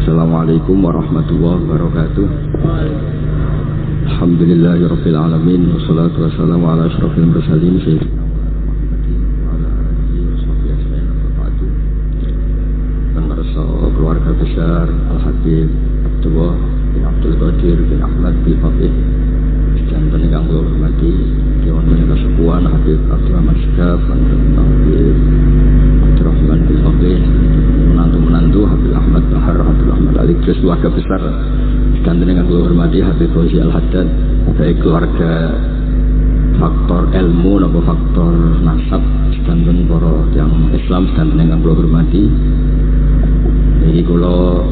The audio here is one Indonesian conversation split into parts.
Assalamualaikum warahmatullahi wabarakatuh. Alhamdulillahirabbil alamin wassalatu wassalamu ala asyrofil mursalin sayyidina keluarga besar Al-Habib Abdullah bin Abdul Qadir bin Ahmad bin Faqih dan peninggang hormati Dewan Penyelenggara Sepuan Habib Abdurrahman Syekh Habib Abdurrahman bin Faqih, menantu Habib Ahmad Bahar Abdul Ahmad Ali, terus keluarga besar dan peninggang hormati Habib Fauzi Al-Haddad, baik keluarga faktor ilmu atau faktor nasab dan para yang Islam dan peninggang hormati. Jadi kalau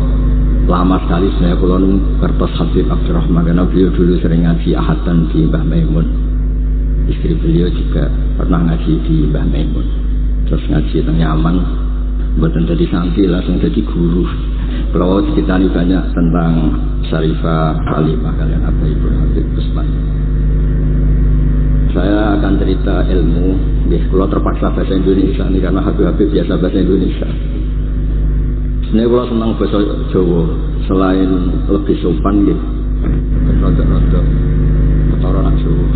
lama sekali saya kalau kertas Habib Abdurrahman, karena beliau dulu sering ngaji ahatan di Mbah Maimun. Istri beliau juga pernah ngaji di Mbah Maimun. Terus ngaji tentang Yaman, buatan jadi santri langsung jadi guru. Kalau kita ini banyak tentang Syarifah Halimah kalian apa Ibu Habib Usman. Saya akan cerita ilmu. Kalau terpaksa bahasa Indonesia ini karena Habib biasa bahasa Indonesia. Ini kalau senang bahasa Jawa, selain lebih sopan gitu, rontok-rontok, ketara nak Jawa.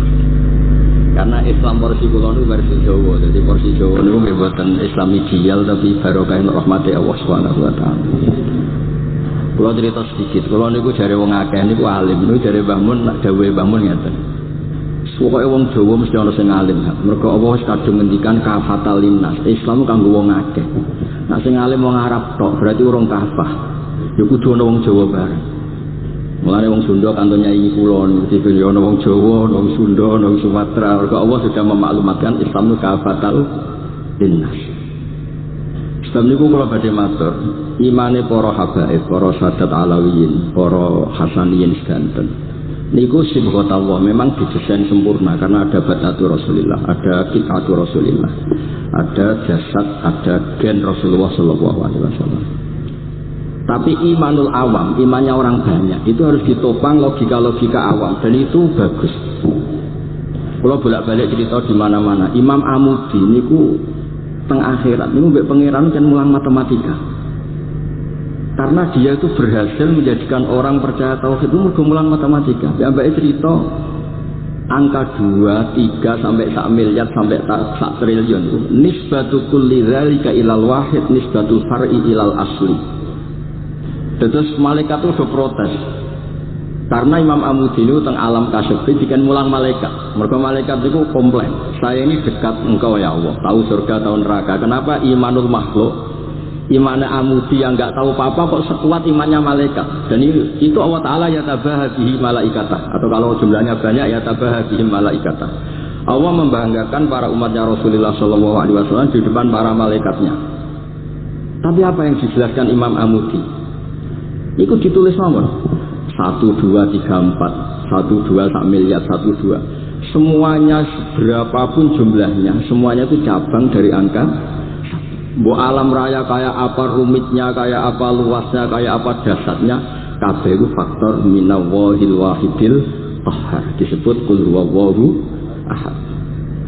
Karena Islam porsi kula itu versi Jawa, jadi porsi Jawa itu bukan Islam ideal tapi barokah rahmati Allah Subhanahu wa taala. Kalau cerita sedikit, kalau niku jare wong akeh niku alim, niku jare Mbah Mun nak dawuhe Mbah Mun ngeten. Pokoke wong Jawa mesti ana sing alim, mergo Allah wis kadung ngendikan kafatal linnas, Islam kanggo wong akeh. Nah sing alim wong Arab tok berarti urung kafah. Ya kudu ana wong Jawa bareng. Mulane wong Sunda kanton nyai kula niki dipilih ana wong Jawa, ana wong Sunda, ana wong Sumatera. Mergo Allah sudah memaklumatkan Islam itu kafatal linnas. Sebab niku kula badhe matur, imane para habaib, para sadat alawiyin, para hasaniyin sedanten. Niku sibghata Allah memang didesain sempurna karena ada batatu Rasulillah, ada qit'atu Rasulillah, ada jasad, ada gen Rasulullah sallallahu alaihi wasallam. Tapi imanul awam, imannya orang banyak itu harus ditopang logika-logika awam dan itu bagus. Kalau bolak-balik cerita di mana-mana, Imam Amudi niku teng akhirat niku mbek pangeran kan mulang matematika. Karena dia itu berhasil menjadikan orang percaya tauhid itu mergo mulang matematika. Ambek cerita angka 2, 3 sampai 1 miliar sampai 1 triliun. Nisbatu kulli dzalika ilal wahid nisbatul far'i ilal asli. Terus malaikat itu udah protes. Karena Imam Amudi itu teng alam kasyafi dikan mulang malaikat. Mergo malaikat itu komplain. Saya ini dekat engkau ya Allah, tahu surga tahu neraka. Kenapa imanul makhluk? Imannya Amudi yang nggak tahu apa-apa kok sekuat imannya malaikat. Dan itu Allah Ta'ala ya tabaha bihi malaikatah. Atau kalau jumlahnya banyak ya tabaha bihi malaikatah. Allah membanggakan para umatnya Rasulullah SAW di depan para malaikatnya. Tapi apa yang dijelaskan Imam Amudi? Itu ditulis nomor 1, 2, 3, 4 1, 2, 1 miliar 1, 2. Semuanya berapapun jumlahnya, semuanya itu cabang dari angka. Bu alam raya kayak apa rumitnya, kayak apa luasnya, kayak apa dasarnya, kabeh itu faktor minallahil wahidil qahhar, disebut qul huwallahu ahad.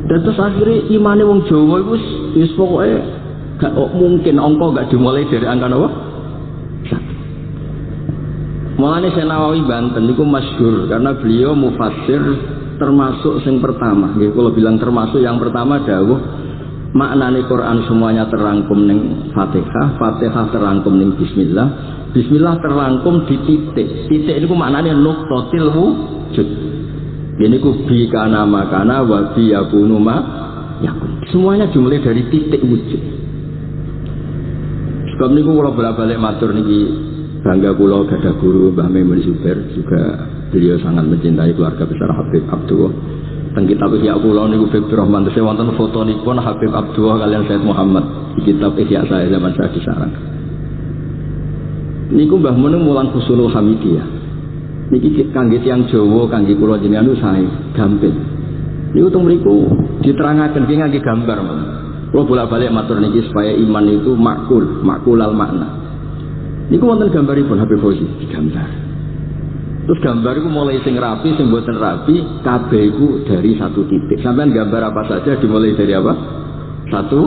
Dan terus akhirnya imane wong Jawa itu wis pokoke gak mungkin angka gak dimulai dari angka apa? 1. Mulane Senawawi Banten niku masyhur karena beliau mufassir termasuk yang pertama. Nggih kula bilang termasuk yang pertama dawuh maknane Quran semuanya terangkum ning Fatihah, Fatihah terangkum ning Bismillah, Bismillah terangkum di titik. Titik niku maknane nuqtatil wujud. Ini ku bi kana makana wa bi yakunu ma yakun. Semuanya dimulai dari titik wujud. Sebab niku kula bolak-balik matur niki bangga kula gadah guru Mbah Maimun Zubair, juga beliau sangat mencintai keluarga besar Habib Abdullah. Teng kitab Ihya kula niku Habib Rahman terus wonten fotonipun Habib Abdullah kalian Said Muhammad di kitab Ihya saya zaman saya di sarang. Niku Mbah Mun mulang Husnul Hamidiyah. Niki kangge tiyang Jawa, kangge kula jenengan sae gampil. Niku teng mriku diterangaken ki ngangge gambar, Mas. Kula bolak-balik matur niki supaya iman itu makulal makna. Niku wonten gambaripun Habib Fauzi digambar. Terus gambar itu mulai sing rapi, sing mboten rapi, kabeh iku dari satu titik. Sampean gambar apa saja dimulai dari apa? Satu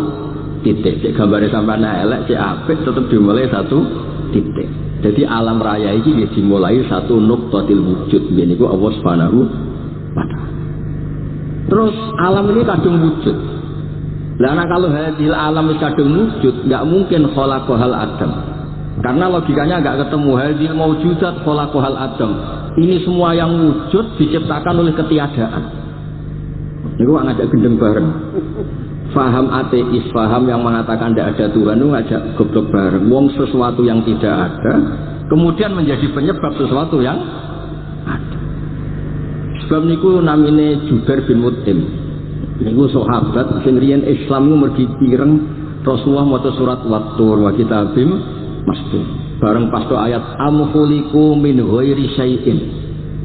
titik. Cek gambare sampean elek, cek apik tetep dimulai satu titik. Jadi alam raya ini dimulai satu nuqtatil wujud. Ini ku Allah Subhanahu wa ta'ala. Terus alam ini kadung wujud. Nah kalau hadil alam ini kadung wujud, nggak mungkin khalaqahal adam. Karena logikanya nggak ketemu. Hadil maujudat khalaqahal adam. Ini semua yang wujud diciptakan oleh ketiadaan. Ini gua ngajak gendeng bareng. Faham ateis, faham yang mengatakan tidak ada Tuhan itu ngajak goblok bareng. Wong sesuatu yang tidak ada kemudian menjadi penyebab sesuatu yang ada. Sebab niku namine Jubair bin Mut'im. Niku sahabat sing riyen Islam niku mergi pireng Rasulullah maca surat Wat-Tur wa kitabim mastur. Bareng pas ayat am khuliqu min ghairi syai'in.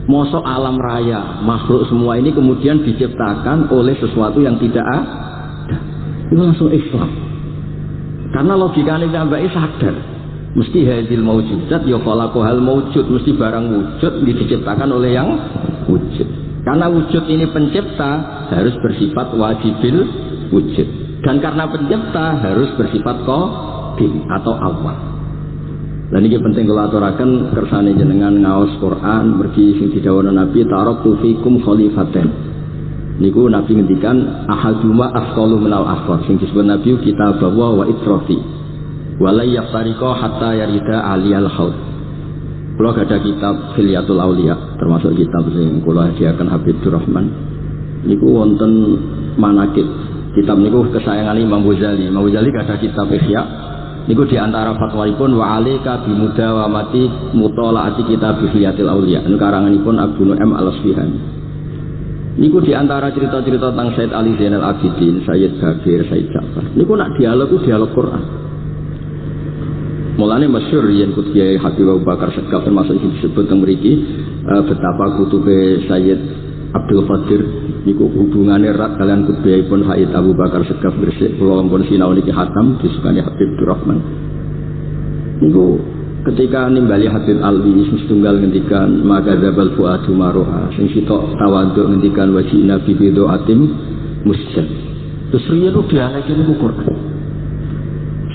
Mosok alam raya, makhluk semua ini kemudian diciptakan oleh sesuatu yang tidak ada. Itu langsung Islam. Karena logikanya sampai sadar, mesti hadil maujudat ya khalaqahal maujud, mesti barang wujud diciptakan oleh yang wujud. Karena wujud ini pencipta harus bersifat wajibil wujud. Dan karena pencipta harus bersifat qadim atau awal. Dan ini penting kalau aturakan kersane jenengan ngaos Quran mergi sing didhawuhna Nabi taraktu fikum khalifaten. Niku Nabi ngendikan ahaduma afqalu minal akhar. Sing disebut Nabi kita bahwa wa itrofi wala yaftariqa hatta yarida aliyal haud. Kula ada kitab Hilyatul Auliya, termasuk kitab sing kula hadiahkan Habib Durrahman. Niku wonten manaqib. Kitab niku kesayangan Imam Ghazali. Imam Ghazali ada kitab Ihya. Niku diantara fatwaipun wa alika bimudawamati mutalaati kitab Hilyatul Auliya. Niku karanganipun Abu Nu'aim Al-Asfihani. Niku diantara cerita-cerita tentang Sayyid Ali Zainal Abidin, Sayyid Babir, Sayyid Ja'far. Niku nak dialog Quran. Mulane masyhur yen Qutbiyai Habib Abu Bakar Segaf termasuk yang disebut teng mriki betapa kutube Sayyid Abdul Qadir niku hubungannya erat kalian Qutbiyai pun Sayyid Abu Bakar Segaf Gresik kula pun sinau niki hatam disukani Habib Durrahman. Niku ketika nimbali Habib Alwi setunggal ngendikan maka zabal fuadu maroha sing sitok tawaduk ngendikan wajina bibido atim musjid. Terus riyen ku dialeki niku Quran.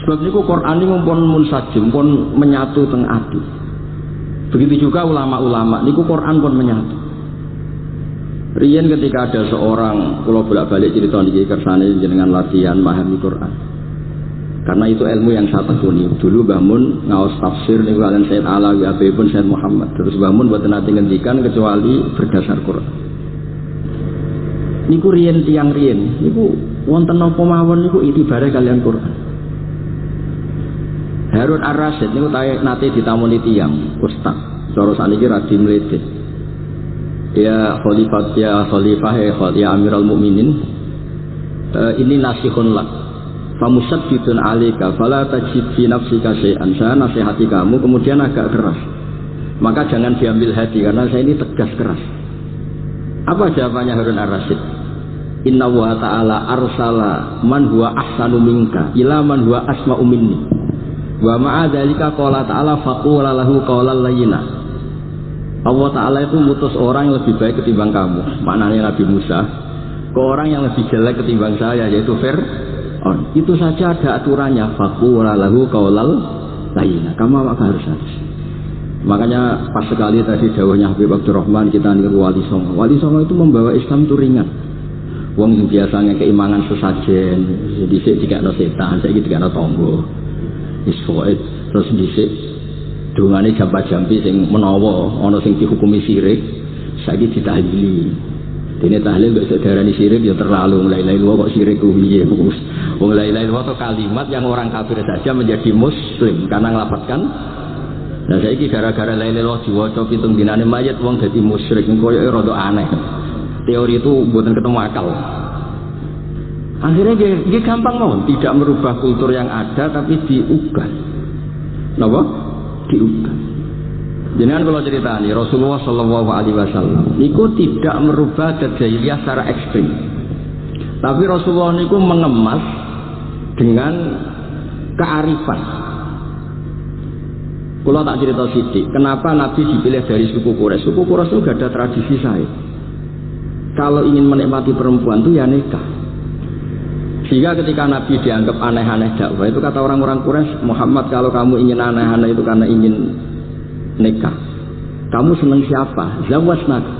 Sebab niku Quran niku pun munsajim pun menyatu teng ati. Begitu juga ulama-ulama niku Quran pun menyatu. Riyen ketika ada seorang kula bolak-balik cerita niki kersane jenengan latihan memahami Quran. Karena itu ilmu yang saya tekuni. Dulu Mbah Mun ngaos tafsir niku kalian Sayyid Alawi Abi pun Sayyid Muhammad. Terus Mbah Mun mboten nate ngendikan kecuali berdasar Quran. Niku riyen tiyang riyen niku wonten napa mawon niku itibare kalian Quran. Harun Ar-Rasyid niku nate ditamoni tiyang ustaz. Cara saniki radi mlete. Ya khalifah ya Amirul Mukminin. Ini nasihun lak. Famusaddidun alika fala tajid fi nafsika syai'an. Saya nasihati kamu kemudian agak keras. Maka jangan diambil hati karena saya ini tegas keras. Apa jawabannya Harun Ar-Rasyid? Inna wa ta'ala arsala man huwa ahsanu minka ila man huwa asma'u minni. Wa ma'a dzalika qala ta'ala faqula lahu qawlan layyina. Allah Ta'ala itu mutus orang yang lebih baik ketimbang kamu. Maknanya Nabi Musa ke orang yang lebih jelek ketimbang saya yaitu itu saja ada aturannya. Faqula lahu qaulal layyina. Kamu harus hadis. Makanya pas sekali tadi dawuhnya Habib Abdurrahman kita niru Wali Songo. Wali Songo itu membawa Islam itu ringan. Wong yang biasanya keimangan sesajen, dhisik dikakno setan, saiki dikakno tangga. Wis pokoke terus dhisik dongane jampa-jampi sing menawa ana sing dihukumi syirik, saiki ditahlili. Dene tahlil mbek sedarani syirik ya terlalu la ilaha illallah kok syirik ku piye wong la ilaha illallah itu kalimat yang orang kafir saja menjadi muslim karena ngelafadzkan. Nah saiki gara-gara la ilaha illallah diwaca pitung dinane mayit wong dadi musyrik koyoke rada aneh. Teori itu mboten ketemu akal. Akhirnya dia gampang mawon tidak merubah kultur yang ada tapi diubah. Napa? Diubah. Jangan kalau cerita nih Rasulullah Shallallahu Alaihi Wasallam niku tidak merubah jahiliyah secara ekstrim, tapi Rasulullah niku mengemas dengan kearifan. Kalau tak cerita sidik, kenapa Nabi dipilih dari suku Quraisy? Suku Quraisy itu gak ada tradisi saya. Kalau ingin menikmati perempuan itu ya nikah. Sehingga ketika Nabi dianggap aneh-aneh dakwah, itu kata orang-orang Quraisy, Muhammad kalau kamu ingin aneh-aneh itu karena ingin nikah. Kamu senang siapa? Zawwasnaka,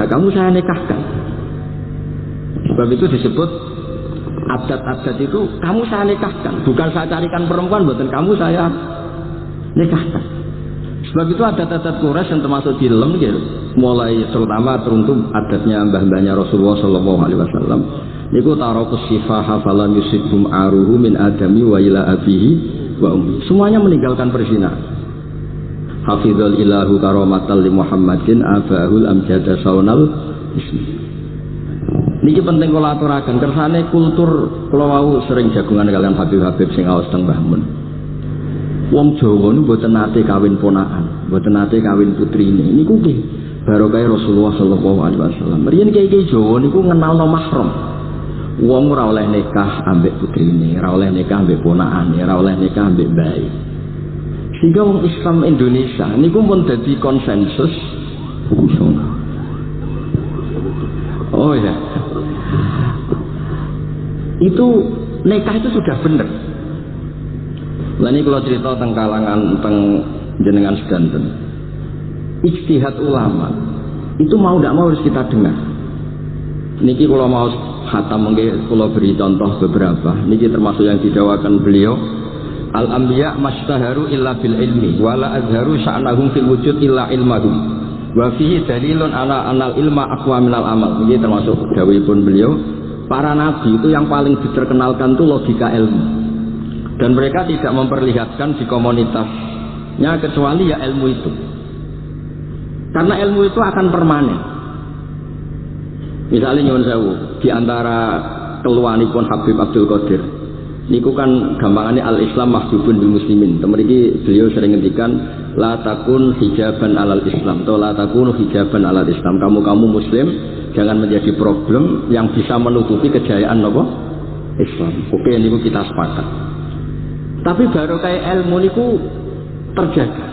kamu saya nikahkan. Sebab itu disebut adat-adat itu kamu saya nikahkan, bukan saya carikan perempuan, bukan kamu saya nikahkan. Sebab itu adat-adat Quraisy yang termasuk di dalam gitu, mulai terutama teruntuk adatnya mbah-mbahnya Rasulullah Shallallahu Alaihi Wasallam. Niku tarokus sifaha falam yusibhum aruhu min adami wa ila abihi wa ummi. Semuanya meninggalkan perzinahan. Hafizul ilahu karomatan li Muhammadin abahul amjada saunal ismi. Niki penting kula aturaken kersane kultur kula wau sering jagungan kalian Habib-habib sing aos teng Mbah Mun. Wong Jawa niku mboten nate kawin ponakan, mboten nate kawin putrine. Niku nggih barokah Rasulullah sallallahu alaihi wasallam. Riyen kiai-kiai Jawa niku ngenalno mahram. Wong ora oleh nikah ambek putrine, ora oleh nikah ambek ponakane, ora oleh nikah ambek bayi. Sehingga wong Islam Indonesia niku pun dadi konsensus. Oh ya. Itu nikah itu sudah benar. Lah ini kalau cerita tentang kalangan tentang jenengan sedanten. Ijtihad ulama itu mau tidak mau harus kita dengar. Niki kalau mau khatam mungkin kalau beri contoh beberapa. Niki termasuk yang didawakan beliau. Al-anbiya mastaharu illa bil ilmi wala azharu sya'nahum fil wujud illa ilmahum. Wa fihi dalilun ala anal ilma aqwa minal amal. Niki termasuk dawuhipun beliau. Para nabi itu yang paling diterkenalkan itu logika ilmu, dan mereka tidak memperlihatkan di komunitasnya kecuali ya ilmu itu, karena ilmu itu akan permanen. Misalnya nyuwun sewu di antara keluhanipun Habib Abdul Qadir niku kan gampangannya al-Islam mahjubun bil muslimin. Temeriki beliau sering ngendikan la takun hijaban alal Islam atau la takun hijaban alal Islam. Kamu muslim jangan menjadi problem yang bisa menutupi kejayaan apa? Islam. Oke, niku kita sepakat. Tapi baru kayak ilmu niku terjaga.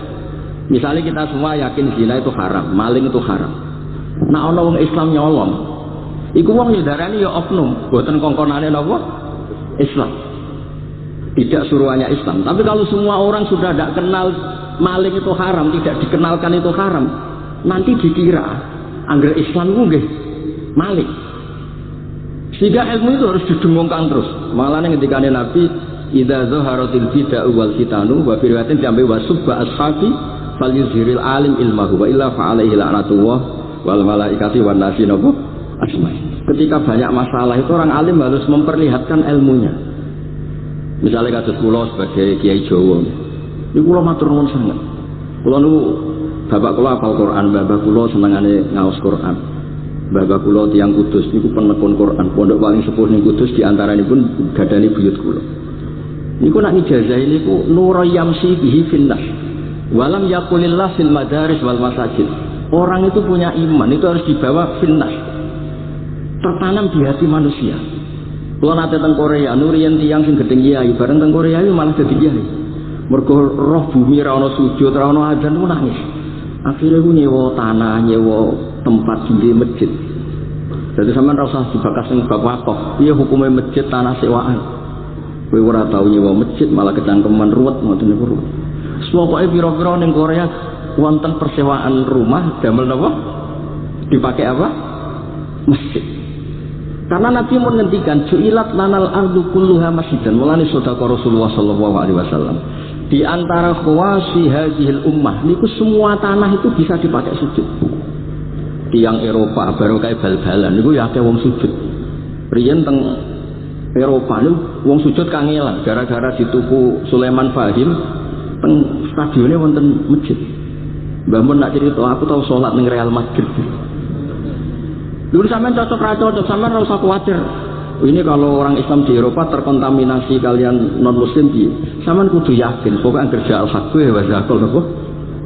Misalnya kita semua yakin zina itu haram, maling itu haram. Nah ana wong Islam nyolong, iku wong ya darani ya oknum, boten kongkonane napa? Islam. Tidak suruhannya Islam. Tapi kalau semua orang sudah tidak kenal maling itu haram, tidak dikenalkan itu haram, nanti dikira angger Islam ku nggih maling. Sehingga ilmu itu harus didengungkan terus. Malah ketika Nabi idza zaharatil bid'ah wal fitanu wa fi riwayatin jambi wa subba ashabi falyuzhiril alim ilmahu wa illa fa alaihi la'natullah wal malaikati wan nasi nabu asma'i. Ketika banyak masalah itu orang alim harus memperlihatkan ilmunya. Misalnya kados kula sebagai kiai Jawa, niku kula matur nuwun sanget. Kula niku bapak kula hafal Quran, bapak kula senengane ngaos Quran. Bapak kula tiyang Kudus niku penekun Quran, pondok paling sepuh ning Kudus di antaranipun gadani buyut kula. Niku nak ijazah niku nur yamsi bihi finnas. Walam yaqulillah fil madaris wal masajid. Orang itu punya iman itu harus dibawa finnas. Tertanam di hati manusia. Kalau nanti teng Korea, nurian tiang sing gedeng kiai, bareng teng Korea itu malah jadi kiai. Mergo roh bumi ra ono sujud, ra ono adzan ku nangis. Akhirnya ku nyewa tanah, nyewa tempat di masjid. Jadi sampean ra usah dibakas ning bab wakaf. Piye hukume masjid tanah sewaan? Kowe ora tau nyewa masjid malah kecangkeman ruwet ngoten niku ruwet. Pokoke pira-pira ning Korea wonten persewaan rumah damel napa? Dipakai apa? Masjid. Karena Nabi menghentikan ju'ilat lanal ardu kulluha masjidan. Mulane sedekah Rasulullah sallallahu alaihi wasallam. Di antara khawasi hadhil ummah niku semua tanah itu bisa dipakai sujud. Tiang Eropa baru kayak bal-balan niku ya akeh wong sujud. Riyen teng Eropa niku wong sujud kangelan gara-gara dituku Sulaiman Fahim teng stadione wonten masjid. Mbah mun nak cerita aku tau salat ning Real Madrid. Dulu sampean cocok sampean ora usah khawatir. Ini kalau orang Islam di Eropa terkontaminasi kalian non muslim di sampean kudu yakin pokoknya kerja al-haqq wa zakul napa?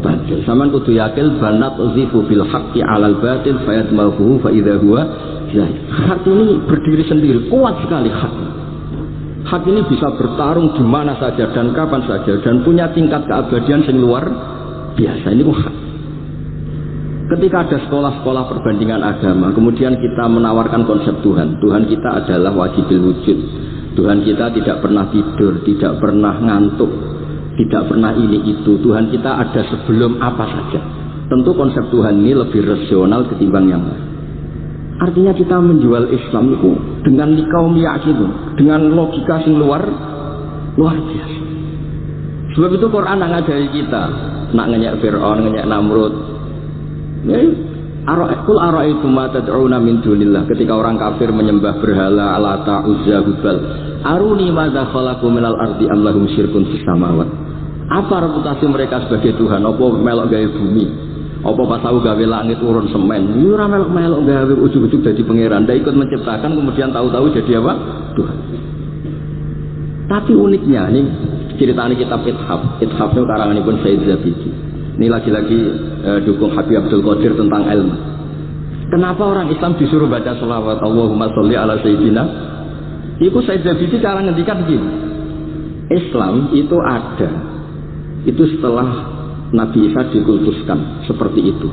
Batil. Sampean kudu yakin banat uzifu bil haqqi 'alal batil fayatmahu fa idza huwa zahir. Hak ini berdiri sendiri, kuat sekali hak. Hak ini bisa bertarung di mana saja dan kapan saja dan punya tingkat keabadian yang luar biasa. Ini hak. Ketika ada sekolah-sekolah perbandingan agama, kemudian kita menawarkan konsep Tuhan. Tuhan kita adalah wajibil wujud. Tuhan kita tidak pernah tidur, tidak pernah ngantuk, tidak pernah ini itu. Tuhan kita ada sebelum apa saja. Tentu konsep Tuhan ini lebih rasional ketimbang yang lain. Artinya kita menjual Islam itu dengan likaum yakin, dengan logika yang luar biasa. Sebab itu Quran ngajari kita, nak ngenyek Fir'aun, ngenyek Namrud. Qul ara'aytum ma tad'una min dunillah, ketika orang kafir menyembah berhala Lata, Uzza, Hubal. Aruni madza khalaqu minal ardi am lahum syirkun fis samawat. Apa reputasi mereka sebagai Tuhan? Apa melok gawe bumi? Apa pas tahu gawe langit urun semen? Ora melok gawe ujug-ujug jadi pangeran, ndak ikut menciptakan kemudian tahu-tahu jadi apa? Tuhan. Tapi uniknya nih ceritanya kitab Ithaf itu karanganipun Said Zabidi. Ini lagi-lagi dukung Habib Abdul Qadir tentang ilmu. Kenapa orang Islam disuruh baca sholawat Allahumma sholli ala Sayyidina? Itu Said Zabidi cara ngendikan begini. Islam itu ada. Itu setelah Nabi Isa dikultuskan seperti itu.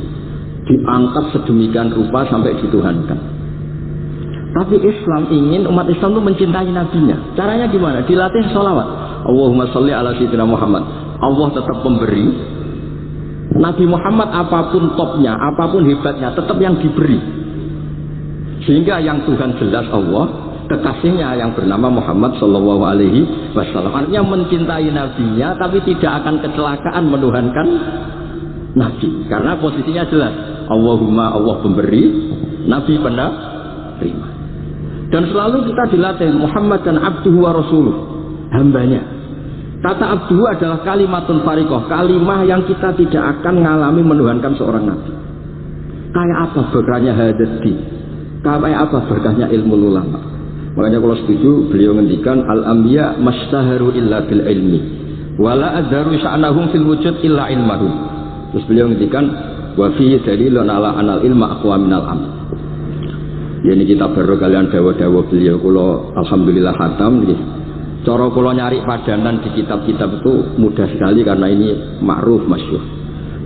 Diangkat sedemikian rupa sampai dituhankan. Tapi Islam ingin umat Islam itu mencintai nabinya. Caranya gimana? Dilatih sholawat Allahumma sholli ala Sayyidina Muhammad. Allah tetap pemberi. Nabi Muhammad apapun topnya, apapun hebatnya, tetap yang diberi. Sehingga yang Tuhan jelas Allah, kekasihnya yang bernama Muhammad Sallallahu Alaihi Wasallam. Artinya mencintai nabinya, tapi tidak akan kecelakaan menuhankan nabi. Karena posisinya jelas. Allahumma, Allah pemberi, nabi penerima. Dan selalu kita dilatih Muhammad dan abduhu wa rasuluh, hambanya. Kata abduhu adalah kalimatun fariqah, kalimah yang kita tidak akan mengalami menuhankan seorang nabi. Kayak apa berkahnya hadati, kayak apa berkahnya ilmu ulama. Makanya kalau setuju beliau ngendikan al-anbiya mastaharu illa bil ilmi wala adharu sya'nahum fil wujud illa ilmahum. Terus beliau ngendikan wa fi dalilun ala anal ilma aqwa minal amal. Ya ini kita baru kalian dawa-dawa beliau kula alhamdulillah khatam nggih. Cara kula nyari padanan di kitab-kitab itu mudah sekali karena ini ma'ruf masyhur.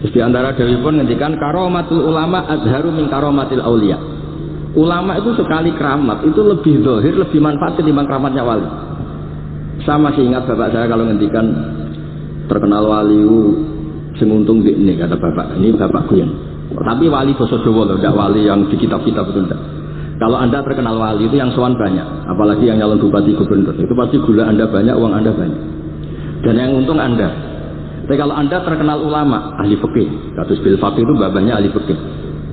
Terus di antara dawuhipun ngendikan karamatul ulama azharu min karamatil auliya. Ulama itu sekali keramat itu lebih zahir, lebih manfaat ketimbang keramatnya wali. Saya masih ingat bapak saya kalau ngendikan terkenal wali sing untung ini kata bapak. Ini bapakku yang. Tapi wali basa Jawa loh, tidak wali yang di kitab-kitab itu tidak. Kalau anda terkenal wali itu yang sowan banyak, apalagi yang nyalon bupati gubernur, itu pasti gula anda banyak, uang anda banyak. Dan yang untung anda. Tapi kalau anda terkenal ulama, ahli fikih, kasus bil faqih itu babanya ahli fikih.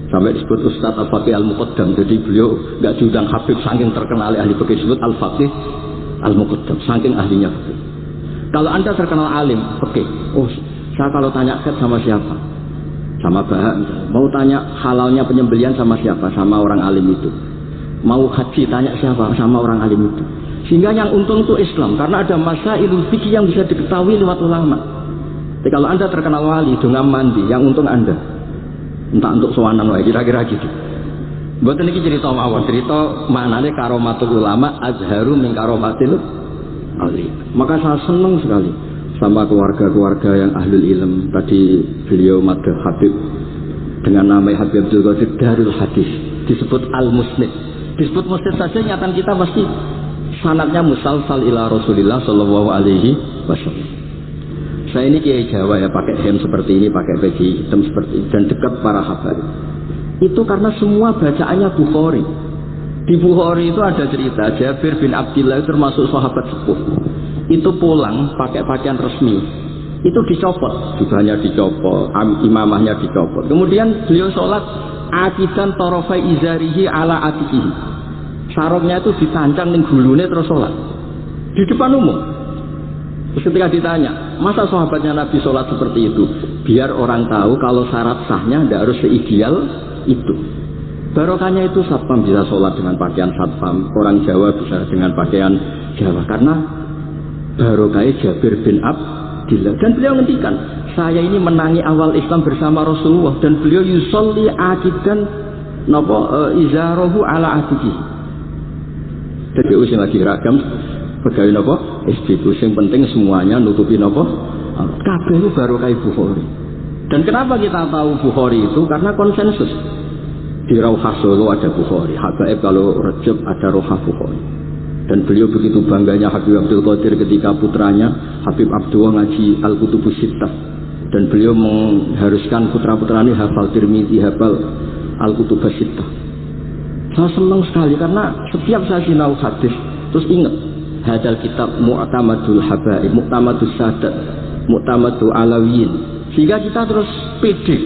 Sampai disebut Ustadz Al-Faqih Al-Muqaddam. Jadi beliau nggak diundang Habib saking terkenal ahli fikih, disebut Al-Faqih Al-Muqaddam, saking ahlinya fikih. Kalau anda terkenal alim fikih, oh saya kalau tanya sama siapa? Sama Bahak, mau tanya halalnya penyembelihan sama siapa? Sama orang alim itu. Mau haji tanya siapa? Sama orang alim itu. Sehingga yang untung itu Islam, karena ada masailul fikih yang bisa diketahui lewat ulama. Jadi kalau anda terkenal wali dengan mandi, yang untung anda. Entah untuk sowanan wae kira-kira gitu. Mboten iki cerita mawon, cerita maknane karomatul ulama azharu min karomatil auliya. Maka saya senang sekali sama keluarga-keluarga yang ahlul ilm. Tadi beliau madhah Habib dengan nama Habib Abdul Qadir Darul Hadis, disebut Al-Musnid. Disebut musnid saja ingatan kita pasti sanadnya musalsal ila Rasulillah sallallahu alaihi wasallam. Saya ini kiai Jawa ya, pakai hem seperti ini, pakai peci hitam seperti ini, dan dekat para habaib. Itu karena semua bacaannya Bukhari. Di Bukhari itu ada cerita Jabir bin Abdillah termasuk sahabat sepuh. Itu pulang pakai pakaian resmi. Itu dicopot, jubahnya dicopot, imamahnya dicopot. Kemudian beliau sholat akidan torofai izarihi ala atikihi. Sarungnya itu ditancang ning gulune terus sholat di depan umum. Terus ketika ditanya, masa sahabatnya Nabi sholat seperti itu? Biar orang tahu kalau syarat sahnya tidak harus seideal itu. Barokahnya itu satpam bisa sholat dengan pakaian satpam, orang Jawa bisa dengan pakaian Jawa, karena barokahnya Jabir bin Abdillah. Dan beliau ngendikan, saya ini menangi awal Islam bersama Rasulullah, dan beliau yusolli akidan izarahu ala atiki. Jadi usia lagi ragam pegawai nopo SBQ, yang penting semuanya nutupi nopo kabeh itu barokah Bukhari. Dan kenapa kita tahu Bukhari itu? Karena konsensus. Di Rauhah Solo ada Bukhari, Habaib kalau Rejab ada Rauhah Bukhari. Dan beliau begitu bangganya Habib Abdul Qadir ketika putranya Habib Abdullah ngaji Al-Kutubus Sittah. Dan beliau mengharuskan putra-putranya hafal Tirmidzi, hafal Al-Kutubus Sittah. Saya senang sekali karena setiap saya sinau hadis terus ingat hadal kitab Mu'tamadul Habaib, Mu'tamadus Sadat, Mu'tamadul Alawiyin. Sehingga kita terus pede.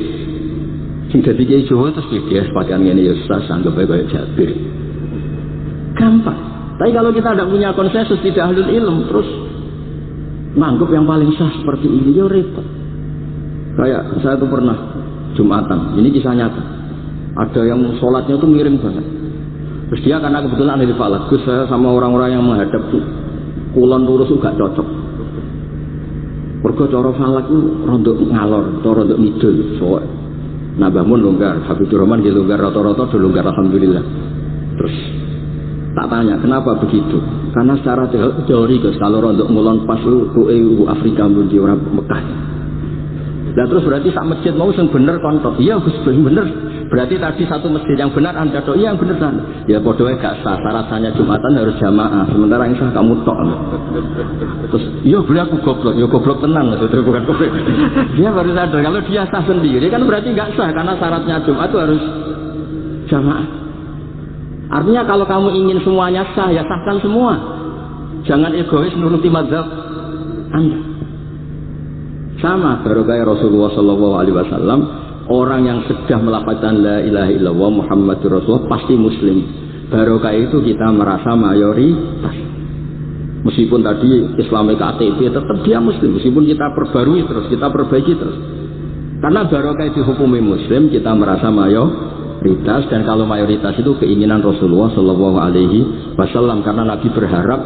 Sing dadi kiai Jawa terus pede pakaian ngene ya susah anggap bae kaya Jabir. Gampang. Tapi kalau kita tidak punya konsensus, tidak ahlul ilm, terus nganggep yang paling sah seperti ini, ya repot. Kayak saya tuh pernah Jumatan, ini kisah nyata. Ada yang sholatnya tuh miring banget. Terus dia karena kebetulan ada di Falak, Gus saya sama orang-orang yang menghadap tuh kulon lurus tuh gak cocok. Mergo cara Falak itu rondok ngalor, atau rondok ngidul. So, Nabah Mun longgar, Habibur Rahman dia longgar, rata-rata udah longgar alhamdulillah. Terus tak tanya kenapa begitu? Karena secara teori Gus kalau rondok ngulon pas lu Afrika mun di orang Mekah. Nah terus berarti sak masjid mau sing bener kontok. Iya Gus bener. Berarti tadi satu masjid yang benar Anda tok iya yang bener kan. Ya padha wae gak sah. Syaratnya Jumatan harus jamaah. Sementara yang sah kamu tok. Terus iya beli aku goblok. Ya goblok tenan maksudnya bukan goblok. Dia baru sadar kalau dia sah sendiri kan berarti gak sah karena syaratnya Jumat itu harus jamaah. Artinya kalau kamu ingin semuanya sah, ya sahkan semua. Jangan egois nuruti mazhab Anda. Sama barokah Rasulullah SAW, orang yang sudah melafazkan la ilaha illallah Muhammadur Rasulullah pasti muslim. Barokah itu kita merasa mayoritas. Meskipun tadi Islamic KTP tetap dia muslim. Meskipun kita perbarui terus, kita perbaiki terus. Karena barokah itu hukumi muslim, kita merasa mayoritas, dan kalau mayoritas itu keinginan Rasulullah Shallallahu Alaihi Wasallam, karena Nabi berharap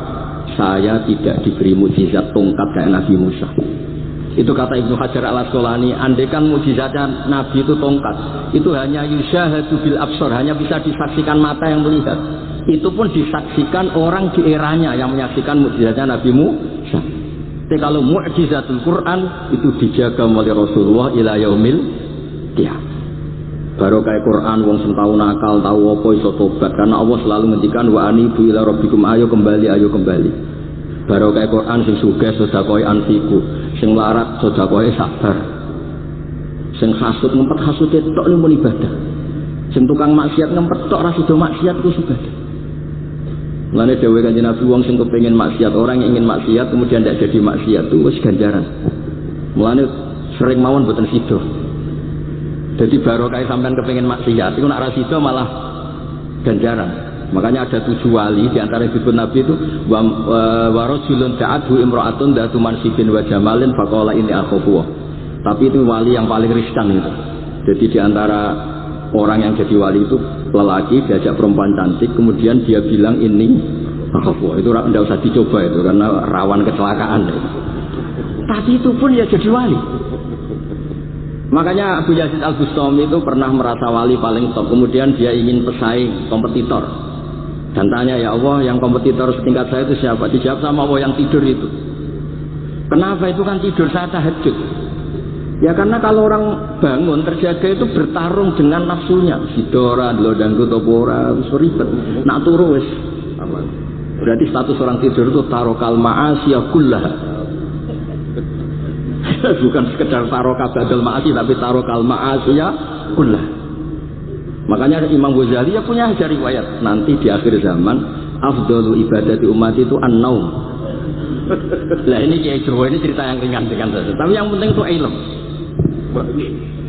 saya tidak diberi mukjizat tongkat kayak Nabi Musa. Itu kata Ibnu Hajar Al Asqalani, andaikan mukjizatnya Nabi itu tongkat, itu hanya yusyahadu bil absar, hanya bisa disaksikan mata yang melihat. Itu pun disaksikan orang di eranya yang menyaksikan mukjizatnya Nabi Musa. Tapi kalau mukjizatul Quran itu dijaga oleh Rasulullah ila yaumil qiyamah. Barokah Quran wong sing tau nakal, tau apa iso tobat, karena Allah selalu ngendikan wa anibu ila rabbikum, ayo kembali. Barokah Quran sing sugih sedekah anfiku, sing larat sedekah sabar. Sing hasud ngempet hasude tok ning mun ibadah. Sing tukang maksiat ngempet tok ra sida maksiat ku ibadah. Mulane dawuh Kanjeng Nabi wong sing kepengin maksiat, orang yang ingin maksiat kemudian tidak jadi maksiat itu wis ganjaran. Mulane sering mawon boten sida. Jadi barokah sampean kepengin maksiat itu nak ra sida malah ganjaran. Makanya ada 7 wali di antara disebut Nabi itu wa rajulun ta'adhu imra'atun datu mansibin wa jamalin faqala inni akhafu. Tapi itu wali yang paling riskan itu. Jadi di antara orang yang jadi wali itu lelaki diajak perempuan cantik kemudian dia bilang ini akhafu. Itu enggak usah dicoba itu karena rawan kecelakaan itu. Tapi itu pun ya jadi wali. Makanya Abu Yazid Al-Bustami itu pernah merasa wali paling top. Kemudian dia ingin pesaing, kompetitor. Dan tanya, ya Allah, yang kompetitor setingkat saya itu siapa? Dijawab sama Allah yang tidur itu. Kenapa itu kan tidur saya tahajud? Ya karena kalau orang bangun terjaga itu bertarung dengan nafsunya. Sidora, lodangku, topora, ribet. Nak turu wis. Berarti status orang tidur itu tarokal ma'asiyah kullaha. Bukan sekedar tarokal badal ma'asi, tapi tarokal ma'asiyah kullaha. Makanya Imam Ghazali ya punya hajar riwayat nanti di akhir zaman afdalu ibadati umat itu an-naum. Lah ini Kiai Jawa ini cerita yang ringan-ringan saja. Tapi yang penting itu ilmu.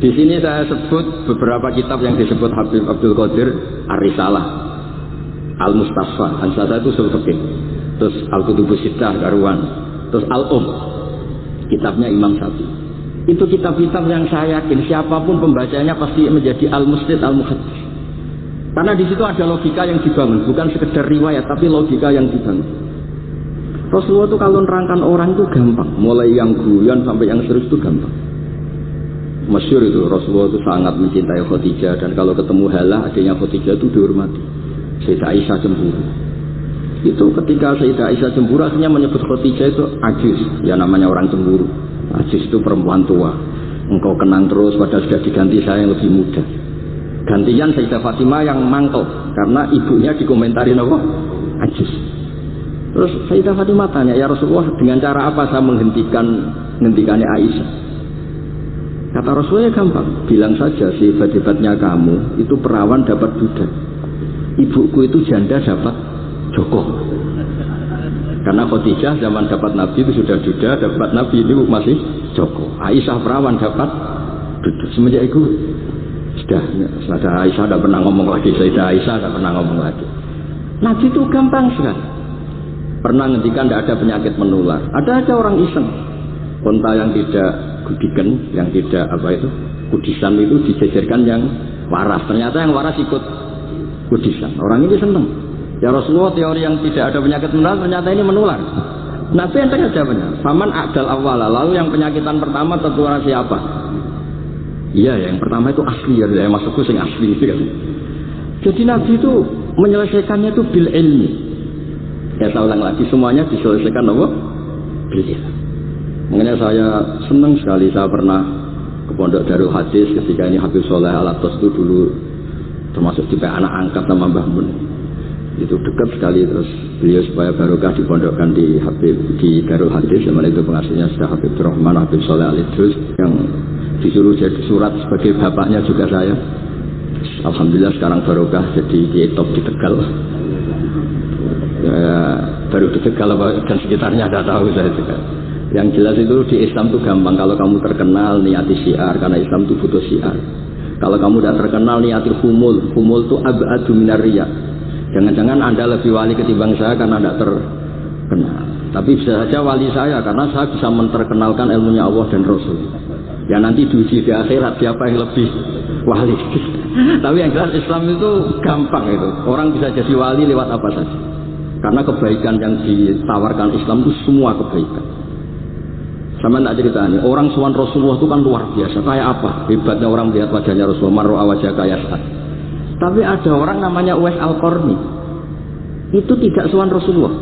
Di sini saya sebut beberapa kitab yang disebut Habib Abdul Qadir Ar-Risalah, Al-Mustafa, Ansada itu Sulfiqih, terus Al-Kutubus Sittah karuan, terus kitabnya Imam Syafi'i. Itu kitab-kitab yang saya yakin siapapun pembacanya pasti menjadi al-mustid al-muhaddis. Karena di situ ada logika yang dibangun, bukan sekedar riwayat tapi logika yang dibangun. Rasulullah itu kalau nerangkan orang itu gampang, mulai yang guyon sampai yang serius itu gampang. Masyhur itu Rasulullah itu sangat mencintai Khadijah, dan kalau ketemu Halah adiknya Khadijah itu dihormati. Sayyidah Aisyah cemburu. Itu ketika Sayyidah Aisyah cemburu akhirnya menyebut Khadijah itu ajus, ya namanya orang cemburu. Ajus itu perempuan tua. engkau kenang terus padahal sudah diganti saya yang lebih muda. Gantian Sayyidah Fatimah yang mangkel karena ibunya dikomentarin apa? Ajus. Terus Sayyidah Fatimah tanya, ya Rasulullah, dengan cara apa saya menghentikannya Aisyah? Kata Rasulullah, gampang, bilang saja hebat-hebatnya kamu itu perawan dapat budak, ibuku itu janda dapat Joko. Karena Khadijah zaman dapat Nabi itu sudah duda, dapat Nabi itu masih Joko. Aisyah perawan dapat duduk. Semenjak itu sudah Aisyah tidak pernah ngomong lagi. Sayyidah Aisyah tidak pernah ngomong lagi. Nabi itu gampang sekali. Pernah ngendikan tidak ada penyakit menular. Ada aja orang iseng. Unta yang tidak gudikan, yang tidak kudisan itu dijejerkan yang waras. Ternyata yang waras ikut kudisan. Orang ini senang. Ya Rasulullah, teori yang tidak ada penyakit menular ternyata ini menular. Nabi yang tanya jawabnya, Faman Adal Awwala, lalu yang penyakitan pertama tertular siapa? Iya, yang pertama itu asli, ya maksudku sing asli itu kan. Jadi Nabi itu menyelesaikannya itu bil ilmi. Ya saya ulang lagi, semuanya diselesaikan apa? Bil ilmi. Makanya saya senang sekali, saya pernah ke Pondok Darul Hadis ketika ini Habib Soleh Al-Atos itu dulu termasuk tipe anak angkat sama Mbah Mun. Itu dekat sekali, terus beliau supaya barokah dipondokkan di Darul Hadis, yang mana itu pengasuhnya sudah Habib Rahman, Habib Soleh Al-Idrus, yang disuruh jadi surat sebagai bapaknya juga saya. Alhamdulillah sekarang barokah jadi kitab di Tegal. Ya, baru di Tegal dan sekitarnya ada tahu saya juga. Yang jelas itu di Islam itu gampang, kalau kamu terkenal niati syiar, karena Islam itu butuh syiar. Kalau kamu tidak terkenal niati humul itu ab'adu minar riya. Jangan-jangan Anda lebih wali ketimbang saya karena tidak terkenal. Tapi bisa saja wali saya karena saya bisa menterkenalkan ilmunya Allah dan Rasul. Ya nanti diuji di akhirat siapa yang lebih wali. Tapi yang jelas Islam itu gampang itu. Orang bisa jadi wali lewat apa saja. Karena kebaikan yang ditawarkan Islam itu semua kebaikan. Sama tak cerita nih, orang sowan Rasulullah itu kan luar biasa. Kayak apa? Hebatnya orang melihat wajahnya Rasulullah, mar'a wajah kayak saat. Tapi ada orang namanya Uwais Al-Qarni. Itu tidak sowan Rasulullah.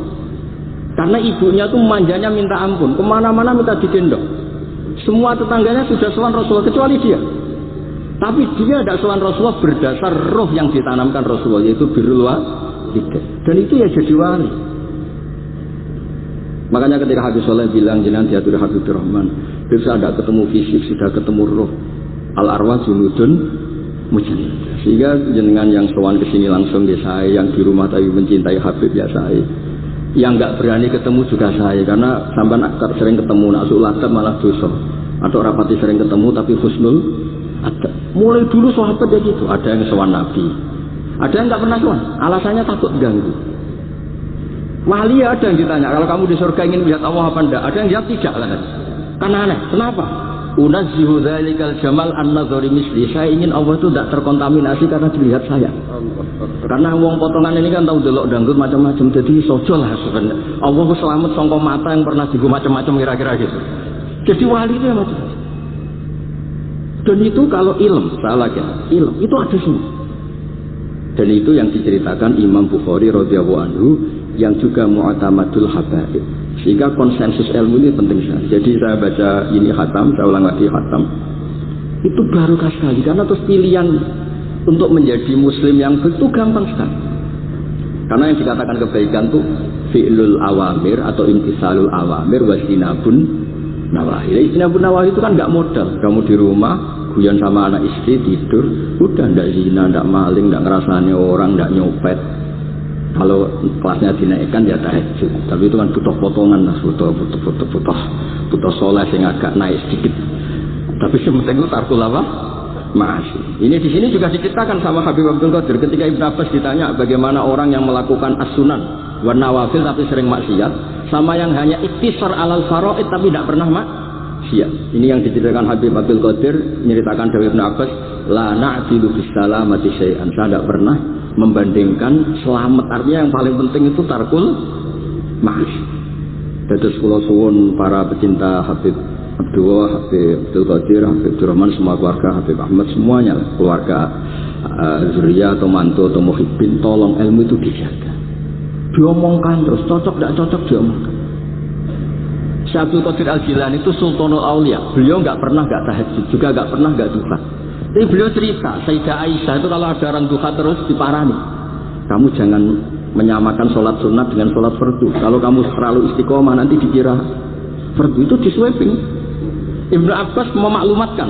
Karena ibunya tuh manjanya minta ampun, kemana-mana minta digendong. Semua tetangganya sudah sowan Rasulullah kecuali dia. Tapi dia tidak sowan Rasulullah berdasar roh yang ditanamkan Rasulullah, yaitu birrul walidain. Dan itu ya jadi wali. Makanya ketika Habib Soleh bilang jenengan diatur Habib Rahman, bisa tidak ketemu fisik, sudah ketemu roh. Al-arwah junudun mujannah. Sehingga jenengan yang sowan ke sini langsung ya saya, yang di rumah tapi mencintai Habib ya saya. Yang nggak berani ketemu juga saya, karena sampai sering ketemu nak sulatan malah dosa. Atau rapati sering ketemu tapi husnul ada. Mulai dulu sahabat ya gitu, ada yang sowan Nabi, ada yang nggak pernah sowan, alasannya takut ganggu. Wali ada yang ditanya, kalau kamu di surga ingin melihat Allah apa enggak? Ada yang jawab tidak lah. Karena aneh, kenapa? Unazzihu dzalikal jamal an-nazari misli. Saya ingin Allah itu tidak terkontaminasi karena dilihat saya. Karena wong potongan ini kan tahu delok dangdut macam-macam, jadi sojo lah sebenarnya. Allah selamat sangka mata yang pernah digo macam-macam kira-kira gitu. Jadi wali itu macam. Dan itu kalau ilmu, salah ya, ilmu itu ada semua. Dan itu yang diceritakan Imam Bukhari radhiyallahu anhu, yang juga mu'tamadul habaib. Sehingga konsensus ilmu ini penting sekali. Jadi saya baca ini khatam, saya ulang lagi khatam. Itu barokah sekali karena terus pilihan untuk menjadi muslim yang betul gampang sekali. Karena yang dikatakan kebaikan itu fi'lul awamir atau imtisalul awamir wastinabun nawahi. Istinabun nawahi itu kan nggak modal. Kamu di rumah guyon sama anak istri tidur, udah ndak zina, ndak maling, ndak ngerasani orang, ndak nyopet. Kalau kelasnya dinaikkan ya tahajud, tapi itu kan butuh potongan, butuh soleh yang agak naik sedikit. Tapi sementing itu tarkul apa? Masih. Ini di sini juga diceritakan sama Habib Abdul Qadir ketika Ibn Abbas ditanya bagaimana orang yang melakukan as-sunan wan nawafil tapi sering maksiat, sama yang hanya iktisar alal faraid tapi tidak pernah maksiat. Ini yang diceritakan Habib Abdul Qadir menceritakan dari Ibn Abbas, la na'dilu bis salamati syai'an. Saya tidak pernah membandingkan selamat, artinya yang paling penting itu tarkul ma'as. Dados kula suwun para pecinta Habib Abdullah, Habib Abdul Qadir, Habib Rahman, semua keluarga Habib Ahmad, semuanya keluarga zuriyah atau mantu atau muhibbin, tolong ilmu itu dijaga, diomongkan terus, cocok tidak cocok diomongkan. Syekh Abdul Qadir Al-Jilani itu Sultanul Aulia. Beliau nggak pernah nggak tahajud, juga nggak pernah nggak duha. Tapi beliau cerita, Sayyidah Aisyah itu kalau ada orang duha terus diparani. Kamu jangan menyamakan sholat sunat dengan sholat fardu. Kalau kamu terlalu istiqomah nanti dikira fardu, itu disweping. Ibnu Abbas memaklumatkan,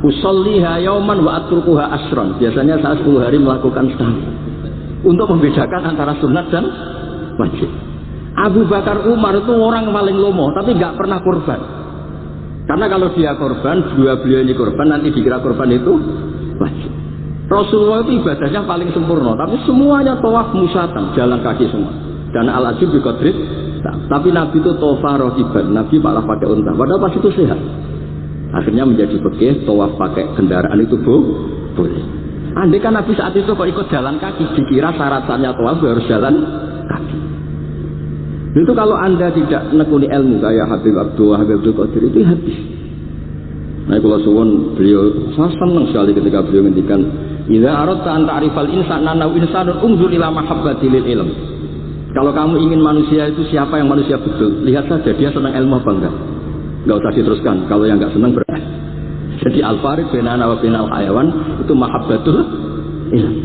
usolliha yauman wa atrukuha asron. Biasanya saya 10 hari melakukan setahun untuk membedakan antara sunat dan wajib. Abu Bakar Umar itu orang paling lomo, tapi nggak pernah korban. Karena kalau dia korban, beliau ini korban, nanti dikira korban itu wajib. Rasulullah itu ibadahnya paling sempurna, tapi semuanya tawaf musyatan, jalan kaki semua. Dan al-ajib bi qadri. Tapi Nabi itu tawaf rohiban, Nabi malah pakai unta. Padahal pas itu sehat. Akhirnya menjadi fikih, tawaf pakai kendaraan itu boleh. Andai kan Nabi saat itu kok ikut jalan kaki, dikira syaratnya tawaf harus jalan kaki. Itu kalau Anda tidak menekuni ilmu kayak Habib Abdul Qadir itu habis. Nah kalau suwun beliau, saya senang sekali ketika beliau ngendikan, "Idza aradta an ta'rifal insana naw insanun unzur ila mahabbati lil ilm." Kalau kamu ingin manusia itu siapa yang manusia betul, lihat saja dia senang ilmu apa enggak. Enggak usah diteruskan. Kalau yang enggak senang berat. Jadi al-fariq bainana wa bainal hayawan itu mahabbatul ilm.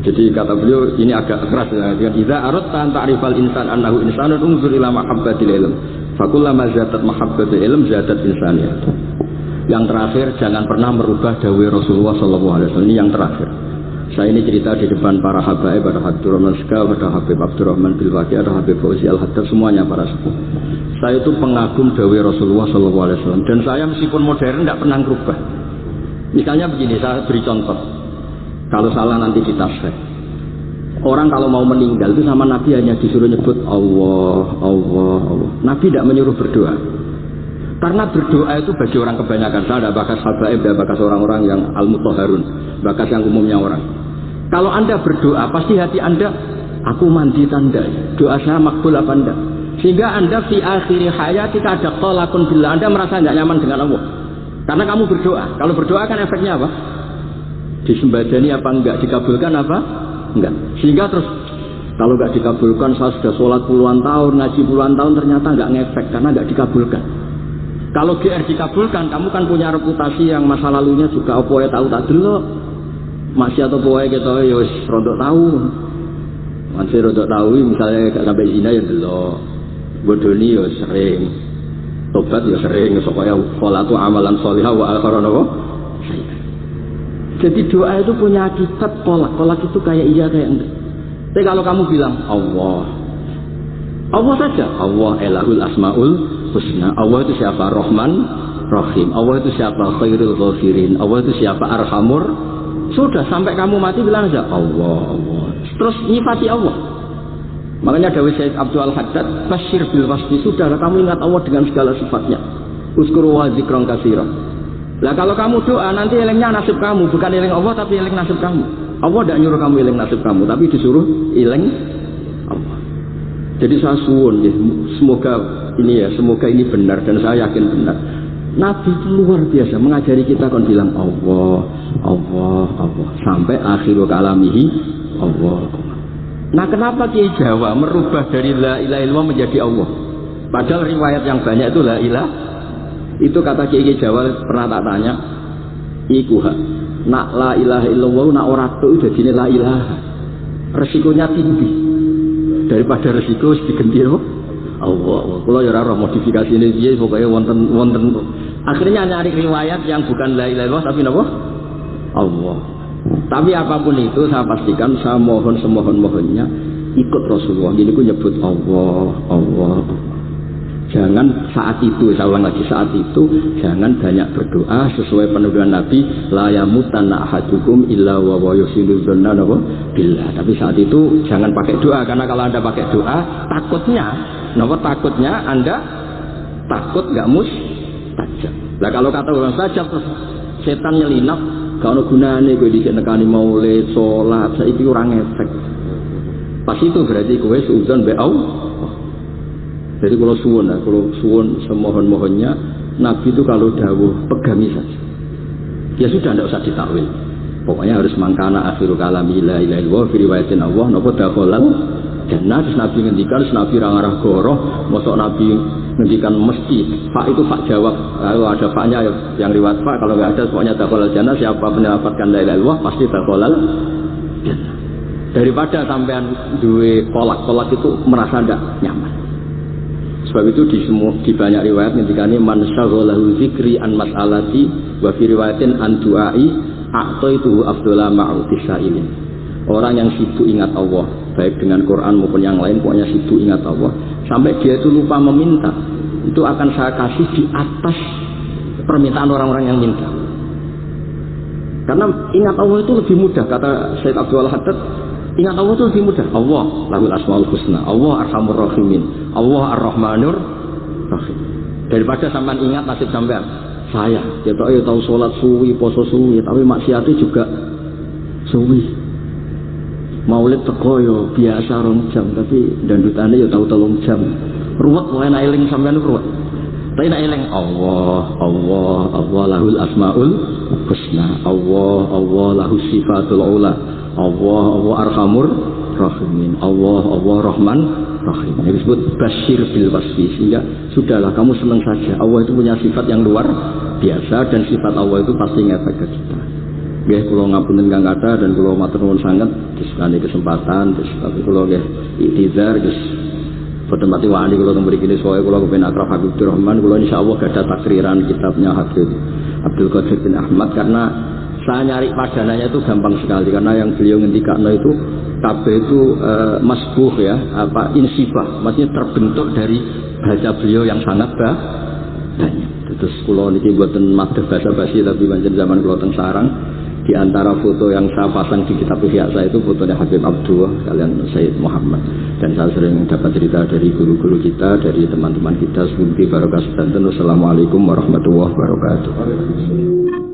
Jadi kata beliau ini agak keras ya. Idza aradta an ta'rifal insan annahu insanun unzur ila mahabbatil ilm. Fakullama zadat mahabbatul ilm zadat insaniyah. Yang terakhir, jangan pernah merubah dawai Rasulullah SAW. Ini yang terakhir. Saya ini cerita di depan para habaib, ada Abdurrahman Sekal, ada Habib Abdurrahman Bilwaki, ada Habib Fauzi Al-Haddad, semuanya para sepuh. Saya itu pengagum dawai Rasulullah SAW. Dan saya meskipun modern tidak pernah merubah. Misalnya begini, saya beri contoh. Kalau salah nanti ditasbih. Orang kalau mau meninggal itu sama Nabi hanya disuruh nyebut Allah, Allah, Allah. Nabi tidak menyuruh berdoa. Karena berdoa itu bagi orang kebanyakan. Saya tidak bakas habaib, tidak bakas orang-orang yang al-mutahharun, bakas yang umumnya orang. Kalau Anda berdoa, pasti hati Anda, aku mandi tanda, doa saya makbul apa enggak. Sehingga Anda di akhir hayat kita ada qalaqun billah, Anda merasa tidak nyaman dengan Allah. Karena kamu berdoa. Kalau berdoa kan efeknya apa? Disembadani apa enggak, dikabulkan apa? Enggak. Sehingga terus kalau enggak dikabulkan, saya sudah sholat puluhan tahun, ngaji puluhan tahun, ternyata enggak ngefek karena enggak dikabulkan. Kalau GR dikabulkan, kamu kan punya reputasi yang masa lalunya juga apa ya tahu tak delok. Masih atau apa ya gitu ya wis rodok tahu. Masih rodok tahu misalnya gak sampai zina ya delok. Bodoni ya sering. Tobat ya sering supaya sholatu amalan sholihah wa akhiran apa? Jadi doa itu punya akibat kolak itu kayak iya kayak enggak. Tapi kalau kamu bilang Allah saja, Allah elahul asmaul husna. Allah itu siapa? Rahman, Rahim. Allah itu siapa? Khairul ghafirin. Allah itu siapa? Arhamur. Sudah sampai kamu mati bilang aja Allah, Allah. Terus nyifati Allah. Makanya Dawei Syekh Abdul Al-Haddad, Basyir bil wasfi, sudah kamu ingat Allah dengan segala sifatnya. Uzkuru wa dzikran katsiran. Lah kalau kamu doa nanti elingnya nasib kamu, bukan eling Allah tapi eling nasib kamu. Allah tidak nyuruh kamu eling nasib kamu, tapi disuruh eling Allah. Jadi saya suwun ya, semoga ini benar dan saya yakin benar. Nabi itu luar biasa mengajari kita kan bilang Allah, Allah, Allah sampai akhirul kalamihi Allah. Nah kenapa Kiai Jawa merubah dari la ilaha illallah menjadi Allah? Padahal riwayat yang banyak itu la ilaha. Itu kata Kiai Jawa pernah tak tanya, ikuha, nak la ilaha illallah nak ora tu jadi la ilaha. Resikonya tinggi daripada resiko diganti Allah. Kalau ya ora modifikasi ini dia pokoknya wonten. Akhirnya nyari riwayat yang bukan la ilaha illallah tapi napa? Allah. Tapi apapun itu saya pastikan saya mohon semohon-mohonnya ikut Rasulullah. Ini ku nyebut Allah, Allah. Jangan saat itu, saya ulang lagi saat itu jangan banyak berdoa sesuai penuduhan Nabi la yamutanna ahadukum illa wa yuhsinu dzanna billah. Tapi saat itu jangan pakai doa karena kalau Anda pakai doa takutnya Anda takut enggak mustajab. Lah kalau kata orang mustajab terus setan nyelinap gak ono gunane kowe dhisik nekani maulid, salat, saiki ora ngefek. Pas itu berarti kowe suudzon be Allah. Jadi kalau suwun semohon-mohonnya Nabi itu kalau dawuh pegami saja. Ya sudah tidak usah ditakwil. Pokoknya harus mangkana akhirul kalami la ilaha illallah fi riwayatin Allah napa dakhalal jannah. Terus Nabi ngendikan Nabi ra ngarah goroh, mosok Nabi Ngendikan mesti, fa itu fa jawab. Kalau ada fa-nya yang riwayat fa, kalau nggak ada pokoknya dakhalal jannah, siapa mendapatkan la ilaha illallah pasti dakhalal jannah. Daripada sampean duwe kolak itu merasa ndak nyaman. Sebab itu di banyak riwayat ngendikane man syaghalahu zikri an mas'alati wa fi riwayatin an du'ai a'taitu afdhala ma'utisailin. Orang yang sibuk ingat Allah, baik dengan Quran maupun yang lain, pokoknya sibuk ingat Allah sampai dia itu lupa meminta, itu akan saya kasih di atas permintaan orang-orang yang minta. Karena ingat Allah itu lebih mudah, kata Syekh Abdul Haddad, ingat Allah itu lebih mudah. Allah lahul asmaul husna, Allah arhamur rahimin, Allah ar-rahmanur rahim. Daripada sampean ingat nasib sampean, saya kita tahu sholat suwi, poso suwi, tapi maksiatnya juga suwi. Maulid teko yo biasa 2 jam, tapi dandutane yo tahu 3 jam. Ruwet wae nek eling sampean ruwet. Tapi nek eling Allah lahul asmaul husna, Allah lahu sifatul ula, Allah arhamur rahimin, Allah rahman rahim. Ini disebut basyir bil wasfi. Sehingga sudahlah kamu senang saja. Allah itu punya sifat yang luar biasa dan sifat Allah itu pasti ngefek ke kita. Nggih kula ngapunten Kang Kata dan kula matur nuwun sanget disukani kesempatan tapi kula nggih iktizar Gus boten pati wani kula teng mriki soe kula kepen akrab Habib Rahman kula insyaallah gadah takriran kitabnya Habib Abdul Qadir bin Ahmad karena saya nyari padanannya itu gampang sekali karena yang beliau ngendikano itu kabeh itu masbuh ya insibah maksudnya terbentuk dari bahasa beliau yang sangat banyak. Terus kula niki mboten madhep basa-basi tapi pancen zaman kula teng sarang. Di antara foto yang saya pasang di kitab ihya saya itu fotonya Habib Abdullah kalian Sayyid Muhammad, dan saya sering dapat cerita dari guru-guru kita, dari teman-teman kita. Semoga barokah sedanten. Wassalamualaikum warahmatullahi wabarakatuh.